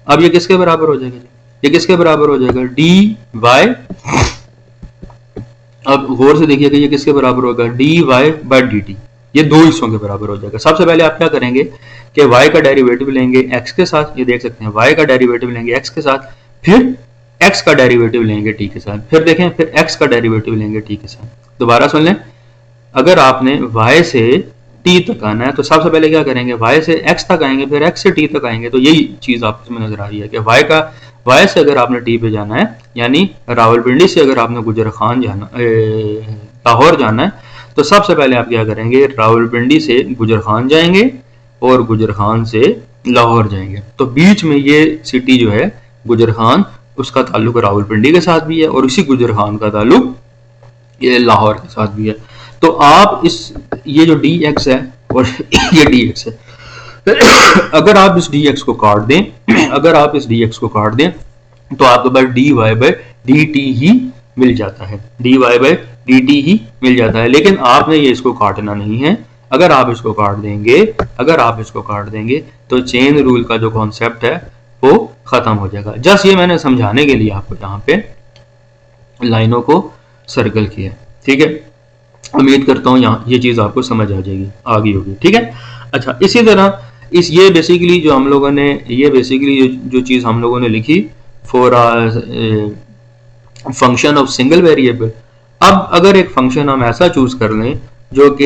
अब ये किसके बराबर हो जाएगा? ये किसके बराबर हो जाएगा? D Y. अब गौर से देखिएगा ये किसके बराबर होगा? D Y by D T. ये दो हिस्सों के बराबर हो जाएगा। सबसे पहले आप क्या करेंगे कि y का डेरिवेटिव लेंगे x के साथ, ये देख सकते हैं y का डेरिवेटिव लेंगे x के साथ, फिर x का डेरिवेटिव लेंगे t के साथ, फिर देखें फिर x का डेरिवेटिव लेंगे t के साथ। दोबारा सुन लें, अगर आपने y से t तक आना है तो सबसे पहले क्या करेंगे? y से x तक आएंगे, फिर x से t तक आएंगे। तो यही चीज आपको इसमें नजर आ रही है कि y से अगर आपने t पे जाना है, यानी रावलपिंडी से अगर आपने गुजरखान जाना, लाहौर जाना है, तो सबसे पहले आप क्या करेंगे? रावलपिंडी से गुजरखान जाएंगे और गुजरखान से लाहौर जाएंगे। तो बीच में ये सिटी जो है गुजरखान, उसका ताल्लुक रावलपिंडी के साथ भी है और इसी गुजरखान का ताल्लुक ये लाहौर के साथ भी है। तो आप ये जो dx है और ये dx है, अगर आप इस dx को काट दें, अगर आप इस dx को काट दें तो आपके पास dy बाई dt ही मिल जाता है, dy बाई dt ही मिल जाता है। लेकिन आपने ये इसको काटना नहीं है। अगर आप इसको काट देंगे, अगर आप इसको काट देंगे तो चेन रूल का जो कॉन्सेप्ट है वो खत्म हो जाएगा। जस्ट ये मैंने समझाने के लिए आपको यहाँ पे लाइनों को सर्कल किया, ठीक है। उम्मीद करता हूँ यहाँ ये चीज आपको समझ आ जाएगी, आ गई होगी, ठीक है। अच्छा, इसी तरह ये बेसिकली जो हम लोगों ने, ये बेसिकली जो चीज हम लोगों ने लिखी for function of single variable. अब अगर एक फंक्शन हम ऐसा चूज कर लें जो कि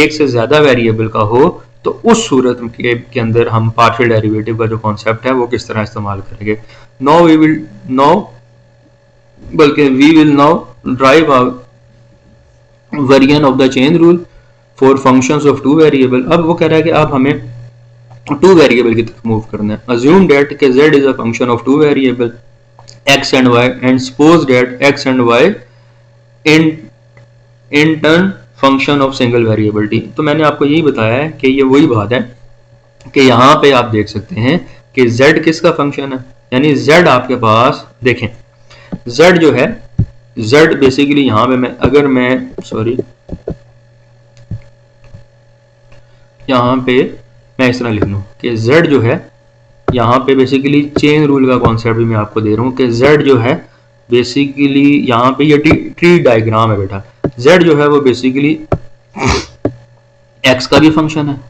एक से ज्यादा वेरिएबल का हो, तो उस सूरत के अंदर हम पार्शियल डेरिवेटिव का जो कॉन्सेप्ट है वो किस तरह इस्तेमाल करेंगे। We will now derive variant of the chain rule for functions of two variable. अब वो कह रहा है कि आप हमें टू वेरिएबल की तरफ मूव करना है। अज्यूम दैट के z is a function of two variable x and y and suppose that x and y in turn function of single variable t। तो मैंने आपको यही बताया है कि ये वही बात है कि यहाँ पे आप देख सकते हैं कि z किसका फंक्शन है, यानी z आपके पास देखें, z जो है, z बेसिकली यहाँ पे यहाँ पे मैं इस तरह लिख लूँ कि z जो है, यहाँ पे बेसिकली चेन रूल का कॉन्सेप्ट भी मैं आपको दे रहा हूँ कि z जो है बेसिकली यहाँ पे ये ट्री डायग्राम है बेटा। z जो है वो बेसिकली x का भी फंक्शन है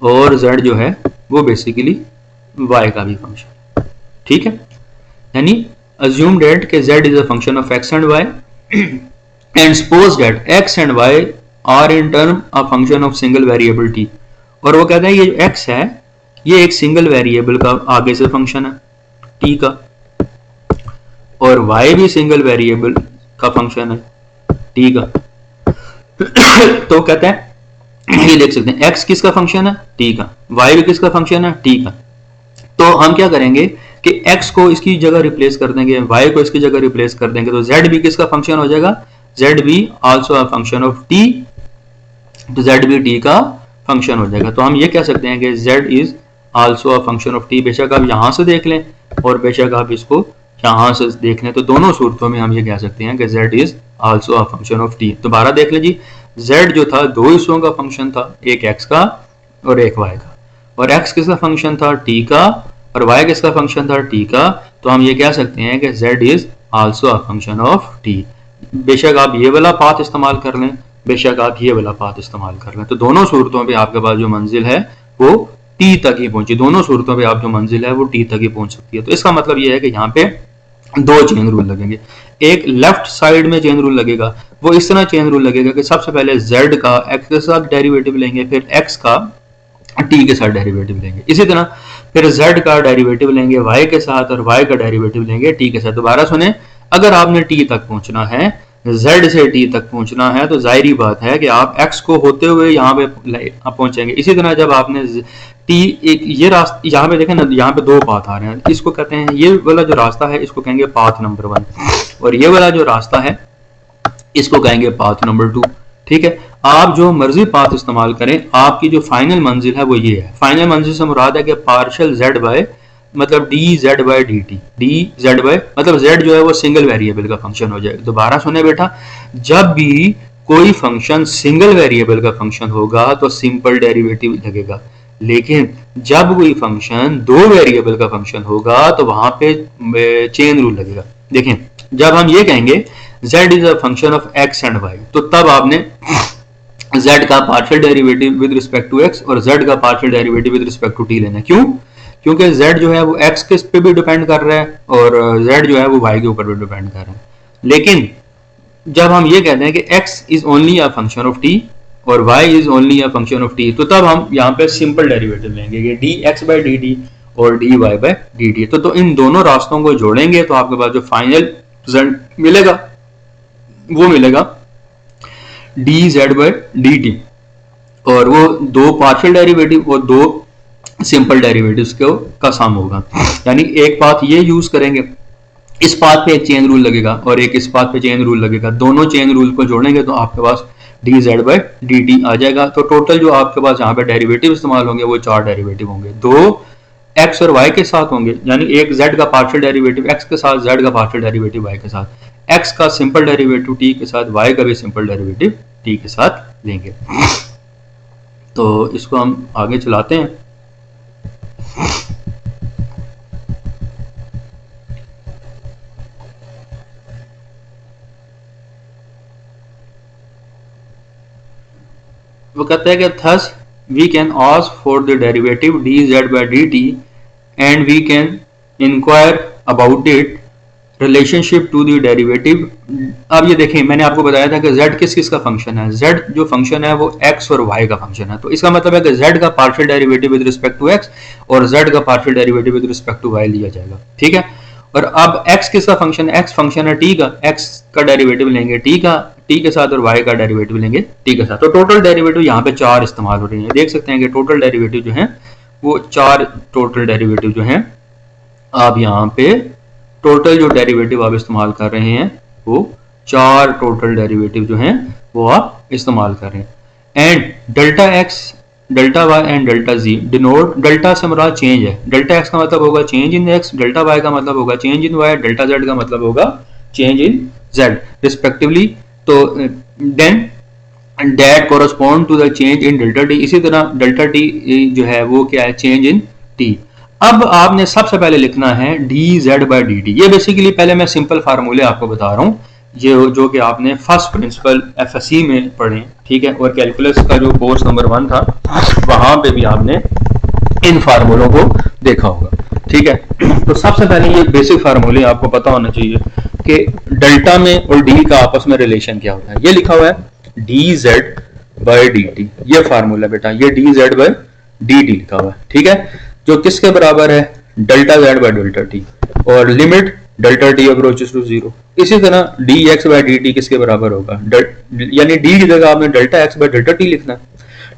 और z जो है वो बेसिकली y का भी फंक्शन है, ठीक है। यानी assume that कि z is a function of x and y and suppose that x and y are in turn a function of single variable t। और वो कहता है ये जो x है ये एक सिंगल वेरिएबल का आगे से फंक्शन है t का, और y भी सिंगल वेरिएबल का फंक्शन है t का। तो कहता है ये देख सकते हैं x किसका फंक्शन है? t का। y भी किसका फंक्शन है? t का। तो हम क्या करेंगे कि x को इसकी जगह रिप्लेस कर देंगे, y को इसकी जगह रिप्लेस कर देंगे, तो z भी किसका फंक्शन हो जाएगा? z भी also a function of t, तो z भी t का फंक्शन हो जाएगा। तो हम ये कह सकते हैं कि z is also a function of t। बेशक आप यहां से देख लें और बेशक आप इसको यहां से देख लें, तो दोनों सूरतों में हम ये कह सकते हैं कि z is also a function of t। दोबारा देख लें जी, z जो था दो हिस्सों का फंक्शन था, एक x का और एक y का, और x किसका फंक्शन था? t का, और y किसका फंक्शन था? t का। तो हम ये कह सकते हैं कि z is also a function of t। बेशक आप ये वाला पाथ इस्तेमाल कर लें, बेशक आप ये वाला पाथ इस्तेमाल कर लें, तो दोनों सूरतों पे आपके पास जो मंजिल है वो t तक ही पहुंची। दोनों सूरतों पे आप जो मंजिल है वो t तक ही पहुंच सकती है। तो इसका मतलब ये है कि यहाँ पे दो चेन रूल लगेंगे। एक लेफ्ट साइड में चेन रूल लगेगा, वो इस तरह चेन रूल लगेगा कि सबसे पहले z का x के साथ डेरिवेटिव लेंगे, फिर x का t के साथ डेरिवेटिव लेंगे, इसी तरह फिर z का डेरिवेटिव लेंगे y के साथ और y का डेरिवेटिव लेंगे t के साथ। दोबारा सुने, अगर आपने t तक पहुंचना है, z से t तक पहुंचना है, तो जाहिर बात है कि आप x को होते हुए यहाँ पे पहुंचेंगे। इसी तरह जब आपने t एक ये रास्ता, यहाँ पे देखें ना, यहाँ पे दो पाथ आ रहे हैं, इसको कहते हैं, ये वाला जो रास्ता है इसको कहेंगे पाथ नंबर 1 और ये वाला जो रास्ता है इसको कहेंगे पाथ नंबर 2, ठीक है। आप जो मर्जी पाथ इस्तेमाल करें, आपकी जो फाइनल मंजिल है वो ये है। फाइनल मंजिल से मुराद है कि पार्शियल z बाय मतलब dz by dt, dz by मतलब z जो है वो सिंगल वेरिएबल का फंक्शन हो जाएगा। दोबारा सुने बेटा, जब भी कोई फंक्शन सिंगल वेरिएबल का फंक्शन होगा तो सिंपल डेरिवेटिव लगेगा। लेकिन जब कोई फंक्शन दो वेरिएबल का फंक्शन होगा तो वहां पे चेन रूल लगेगा। देखें, जब हम ये कहेंगे z is a function of x and y, तो तब आपने z का partial derivative with respect to x और z का partial derivative with respect to t लेना। क्यों? क्योंकि z जो है वो x के पे भी डिपेंड कर रहा है और z जो है वो y के ऊपर भी डिपेंड कर रहा है। लेकिन जब हम ये कहते हैं कि x is only a function of t और y is only a function of t, तो तब हम यहाँ पे सिंपल डेरिवेटिव लेंगे, ये dx बाई dt और dy बाई dt। तो इन दोनों रास्तों को जोड़ेंगे तो आपके पास जो फाइनल रिजल्ट मिलेगा वो मिलेगा dz बाई dt, और वो दो पार्शियल डेरिवेटिव और दो सिंपल डेरिवेटिव्स का सम होगा। यानी एक पाथ ये यूज करेंगे, इस पाथ पे एक चेन रूल लगेगा और एक इस पाथ पे चेन रूल लगेगा, दोनों चेन रूल को जोड़ेंगे तो आपके पास dz बाई dt आ जाएगा। तो टोटल जो आपके पास यहाँ पे डेरिवेटिव इस्तेमाल होंगे वो 4 डेरिवेटिव होंगे, दो x और y के साथ होंगे, यानी एक z का पार्शियल डेरिवेटिव x के साथ, z का पार्शियल डेरिवेटिव y के साथ, x का सिंपल डेरिवेटिव t के साथ, y का भी सिंपल डेरिवेटिव t के साथ लेंगे। तो इसको हम आगे चलाते हैं। वो कहते हैं कि thus we can ask for the derivative dz by dt and we can inquire about it relationship to the derivative। अब ये देखें, मैंने आपको बताया था कि z किस किस का फंक्शन है, z जो फंक्शन है वो x और y का फंक्शन है, तो इसका मतलब है कि z का partial derivative with respect to x और z का partial derivative with respect to y लिया जाएगा। ठीक है, और अब x किसका फंक्शन है, x फंक्शन है t का, x का डेरिवेटिव लेंगे t के साथ और y का डेरिवेटिव लेंगे t के साथ। तो टोटल डेरिवेटिव यहाँ पे 4 इस्तेमाल हो रही है। देख सकते हैं कि टोटल डेरिवेटिव जो है वो 4 टोटल डेरिवेटिव जो हैं आप यहाँ पे टोटल जो डेरिवेटिव आप इस्तेमाल कर रहे हैं वो 4 टोटल डेरिवेटिव जो हैं वो आप इस्तेमाल कर रहे हैं। And delta x, delta y and delta z denote, delta से मुराद चेंज है, डेल्टा x का मतलब होगा change in x, delta y का मतलब होगा change in y, delta z का मतलब होगा चेंज इन z रिस्पेक्टिवली। तो then that correspond to the change in delta t, इसी तरह डेल्टा t जो है वो क्या है, चेंज इन t। अब आपने सबसे पहले लिखना है dz बाई dt। ये बेसिकली पहले मैं सिंपल फार्मूले आपको बता रहा हूँ, ये जो कि आपने फर्स्ट प्रिंसिपल एफएससी में पढ़े, ठीक है, और कैलकुलस का जो कोर्स नंबर 1 था वहां पे भी आपने इन फार्मूलों को देखा होगा। ठीक है, तो सबसे पहले ये बेसिक फार्मूले आपको पता होना चाहिए कि डेल्टा में और डी का आपस में रिलेशन क्या होता है। ये लिखा हुआ है dz बाई dt, ये फार्मूला बेटा, ये dz बाई dt लिखा हुआ है। ठीक है, जो किसके बराबर है, delta z by delta t और limit delta t approaches to 0। इसी तरह dx बाई dt किसके बराबर होगा, यानी d की जगह आपने delta x by delta t लिखना है,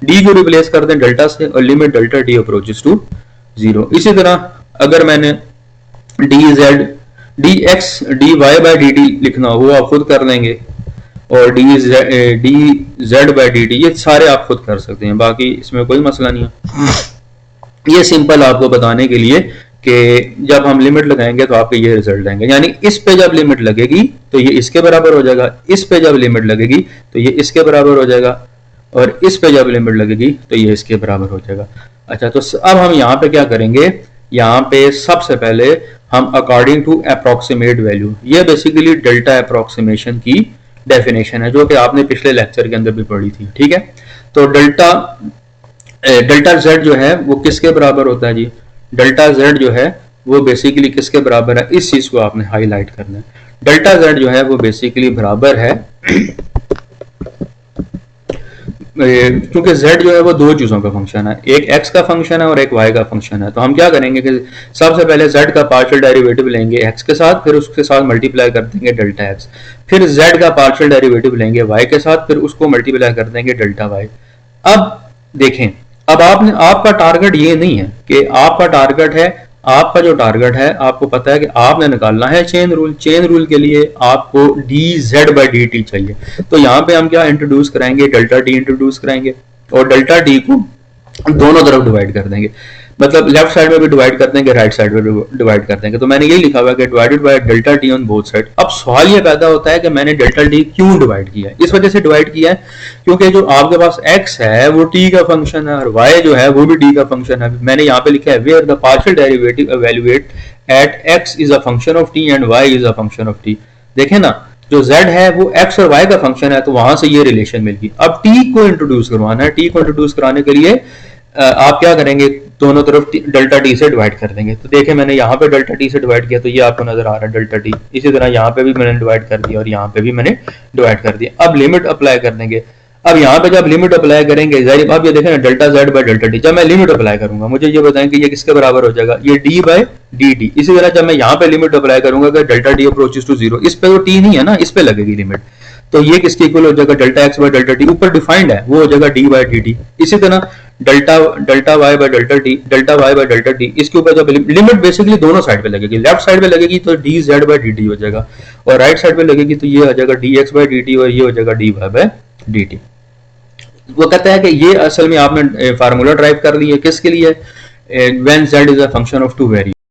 d को रिप्लेस कर दें डेल्टा से और limit delta t approaches to 0। इसी तरह अगर मैंने dx dy बाई dt लिखना हो वो आप खुद कर लेंगे, और dz बाई dt ये सारे आप खुद कर सकते हैं, बाकी इसमें कोई मसला नहीं है। ये सिंपल आपको बताने के लिए कि जब हम लिमिट लगाएंगे तो आपके ये रिजल्ट आएंगे, यानी इस पे जब लिमिट लगेगी तो ये इसके बराबर हो जाएगा, इस पे जब लिमिट लगेगी तो ये इसके बराबर हो जाएगा, और इस पे जब लिमिट लगेगी तो ये इसके बराबर हो जाएगा। अच्छा, तो अब हम यहाँ पे क्या करेंगे, यहाँ पे सबसे पहले हम अकॉर्डिंग टू अप्रोक्सीमेट वैल्यू, ये बेसिकली डेल्टा अप्रोक्सीमेशन की डेफिनेशन है जो कि आपने पिछले लेक्चर के अंदर भी पढ़ी थी। ठीक है, तो डेल्टा z जो है वो किसके बराबर होता है जी, डेल्टा z जो है वो बेसिकली किसके बराबर है, इस चीज को आपने हाईलाइट करना है। डेल्टा z जो है वो बेसिकली बराबर है क्योंकि z जो है वो दो चीजों का फंक्शन है, एक x का फंक्शन है और एक y का फंक्शन है। तो हम क्या करेंगे कि सबसे पहले z का पार्शियल डेरिवेटिव लेंगे x के साथ, फिर उसके साथ मल्टीप्लाई कर देंगे डेल्टा x, फिर z का पार्शियल डेरिवेटिव लेंगे y के साथ, फिर उसको मल्टीप्लाई कर देंगे डेल्टा y। अब देखें, अब आपका टारगेट ये नहीं है कि आपका जो टारगेट है आपको पता है कि आपने निकालना है चेन रूल। चेन रूल के लिए आपको dz बाई dt चाहिए, तो यहाँ पे हम क्या इंट्रोड्यूस कराएंगे, डेल्टा t इंट्रोड्यूस कराएंगे और डेल्टा t को दोनों तरफ डिवाइड कर देंगे। मतलब लेफ्ट साइड में भी डिवाइड कर देंगे, राइट साइड में भी डिवाइड कर देंगे। तो मैंने यही लिखा हुआ है कि divided by delta T on both side. अब सवाल ये पैदा होता है कि मैंने डेल्टा टी क्यों डिवाइड किया है? इस वजह से डिवाइड किया है क्योंकि जो आपके पास x है वो t का फंक्शन है और y जो है वो भी t का फंक्शन है। मैंने यहाँ पे लिखा है where the partial derivative evaluate at x is a function of t and y is a function of t। देखें ना, जो z है वो x और y का फंक्शन है, तो वहां से ये रिलेशन मिल गई। अब t को इंट्रोड्यूस करवाना है, t को इंट्रोड्यूस कराने के लिए आप क्या करेंगे, दोनों तरफ डेल्टा टी से डिवाइड कर देंगे। तो देखें मैंने यहाँ पे डेल्टा टी से डिवाइड किया तो ये आपको नजर आ रहा है डेल्टा टी। इसी तरह यहाँ पे भी मैंने डिवाइड कर दिया और यहाँ पे भी मैंने डिवाइड कर दिया। अब लिमिट अप्लाई कर देंगे। अब यहाँ पे जब लिमिट अप्लाई करेंगे, अब ये देखें ना delta Z bye delta T, जब मैं लिमिट अप्लाई करूंगा मुझे ये बताएं कि ये किसके बराबर हो जाएगा, ये डी बाय डी टी। इसी तरह जब मैं यहाँ पे लिमिट अप्लाई करूंगा कि delta T approaches to zero, इस पे तो टी नहीं है ना, इस पे लगेगी लिमिट, तो ये किसके इक्वल हो जाएगा, delta x bye delta T, ऊपर डिफाइंड है वो हो जाएगा डी बाय डी टी। इसी तरह delta Y by delta T, delta Y by delta T, इसके ऊपर जब लिमिट बेसिकली दोनों साइड पे लगेगी, लेफ्ट साइड पे लगेगी तो D Z by D T हो जाएगा और राइट साइड पे लगेगी तो ये हो जाएगा D X by D T और ये हो जाएगा D Y by D T. वो कहता है कि ये असल में आपने फार्मूला ड्राइव कर लिया किसके लिए, when z is a function of two variable.